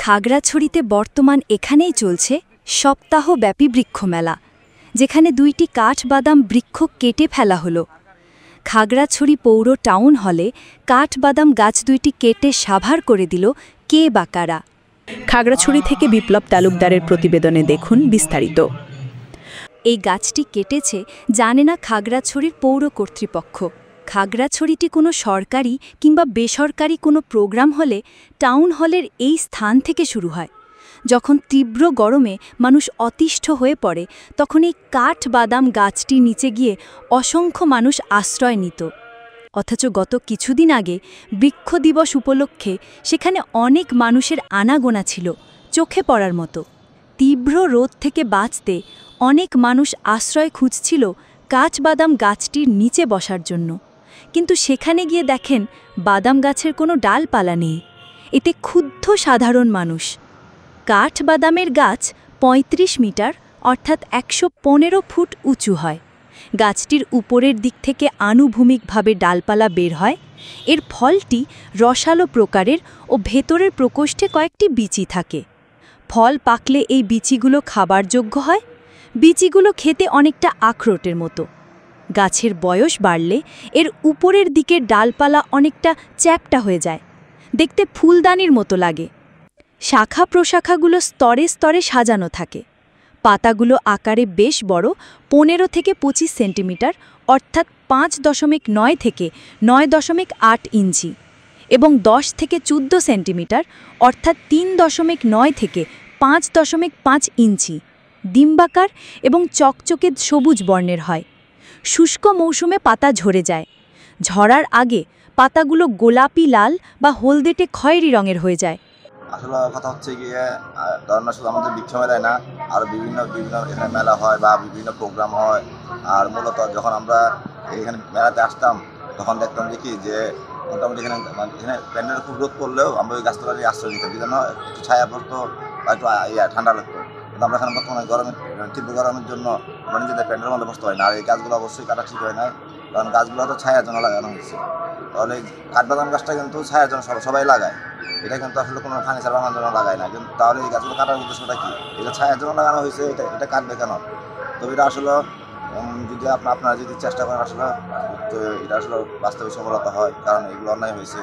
খাগড়াছড়িতে বর্তমান এখানেই চলছে সপ্তাহব্যাপী বৃক্ষমেলা, যেখানে ২টি কাঠবাদাম বৃক্ষ কেটে ফেলা হলো। খাগড়াছড়ি পৌর টাউন হলে কাঠবাদাম গাছ ২টি কেটে সাভার করে দিল কে বা কারা। খাগড়াছড়ি থেকে বিপ্লব তালুকদারের প্রতিবেদনে দেখুন বিস্তারিত। এই গাছটি কেটেছে জানে না খাগড়াছড়ির পৌর কর্তৃপক্ষ। খাগড়াছড়িটি কোনো সরকারি কিংবা বেসরকারি কোনো প্রোগ্রাম হলে টাউন হলের এই স্থান থেকে শুরু হয়। যখন তীব্র গরমে মানুষ অতিষ্ঠ হয়ে পড়ে, তখন এই কাঠবাদাম গাছটি নিচে গিয়ে অসংখ্য মানুষ আশ্রয় নিত। অথচ গত কিছুদিন আগে বৃক্ষ দিবস উপলক্ষে সেখানে অনেক মানুষের আনাগোনা ছিল, চোখে পড়ার মতো। তীব্র রোদ থেকে বাঁচতে অনেক মানুষ আশ্রয় খুঁজছিল কাঠবাদাম গাছটির নিচে বসার জন্য, কিন্তু সেখানে গিয়ে দেখেন বাদাম গাছের কোনো ডালপালা নেই। এতে ক্ষুব্ধ সাধারণ মানুষ। কাঠবাদামের গাছ ৩৫ মিটার অর্থাৎ ১১৫ ফুট উঁচু হয়। গাছটির উপরের দিক থেকে আনুভূমিকভাবে ডালপালা বের হয়। এর ফলটি রসালো প্রকারের ও ভেতরের প্রকোষ্ঠে কয়েকটি বিচি থাকে। ফল পাকলে এই বিচিগুলো খাবার যোগ্য হয়। বিচিগুলো খেতে অনেকটা আখরোটের মতো। গাছের বয়স বাড়লে এর উপরের দিকের ডালপালা অনেকটা চ্যাপ্টা হয়ে যায়, দেখতে ফুলদানির মতো লাগে। শাখা প্রশাখাগুলো স্তরে স্তরে সাজানো থাকে। পাতাগুলো আকারে বেশ বড়, ১৫ থেকে ২৫ সেন্টিমিটার অর্থাৎ ৫.৯ থেকে ৯.৮ ইঞ্চি এবং ১০ থেকে ১৪ সেন্টিমিটার অর্থাৎ ৩.৯ থেকে ৫.৫ ইঞ্চি ডিম্বাকার এবং চকচকে সবুজ বর্ণের হয়। শুষ্ক মৌসুমে পাতা ঝরে যায়। ঝরার আগে পাতাগুলো গোলাপি লাল বা হলদেটে খয়েরি রঙের হয়ে যায়। আসলে কথা হচ্ছে গিয়ে ধরেন শুধু আমাদের বৃক্ষ মেলায় না, আর বিভিন্ন এখানে মেলা হয় বা বিভিন্ন প্রোগ্রাম হয়। আর মূলত যখন আমরা এখানে মেলাতে আসতাম তখন দেখতাম দেখি যে মোটামুটি এখানে প্যান্ডেল খুব রোদ করলেও আমরা ওই গাছতলা দিয়ে আশ্রয় নিতাম, যেন একটু ছায়া পড়তো বা একটু ঠান্ডা লাগতো। কিন্তু আমরা এখানে বর্তমানে তীব্র গরমের জন্য আমরা নিজেদের প্যান্ডেলের মধ্যে বসতে হয় না। আর এই গাছগুলো অবশ্যই কাটা ঠিক হয় না, কারণ গাছগুলো তো ছায়ার জন্য লাগানো হয়েছে। তাহলে কাঠবাদাম গাছটা কিন্তু ছায়ার জন্য সবাই লাগায়, এটা কিন্তু আসলে কোনো ফার্নিচার বানানোর জন্য লাগায় না। কিন্তু তাহলে এই গাছগুলো কাটার উদ্দেশ্যটা কি? এটা ছায়ার জন্য লাগানো হয়েছে, এটা কাটবে কেন? তো এটা আসলে যদি আপনারা যদি চেষ্টা করেন আসলে, তো এটা আসলে বাস্তবে সফলতা হয়, কারণ এগুলো অন্যায় হয়েছে।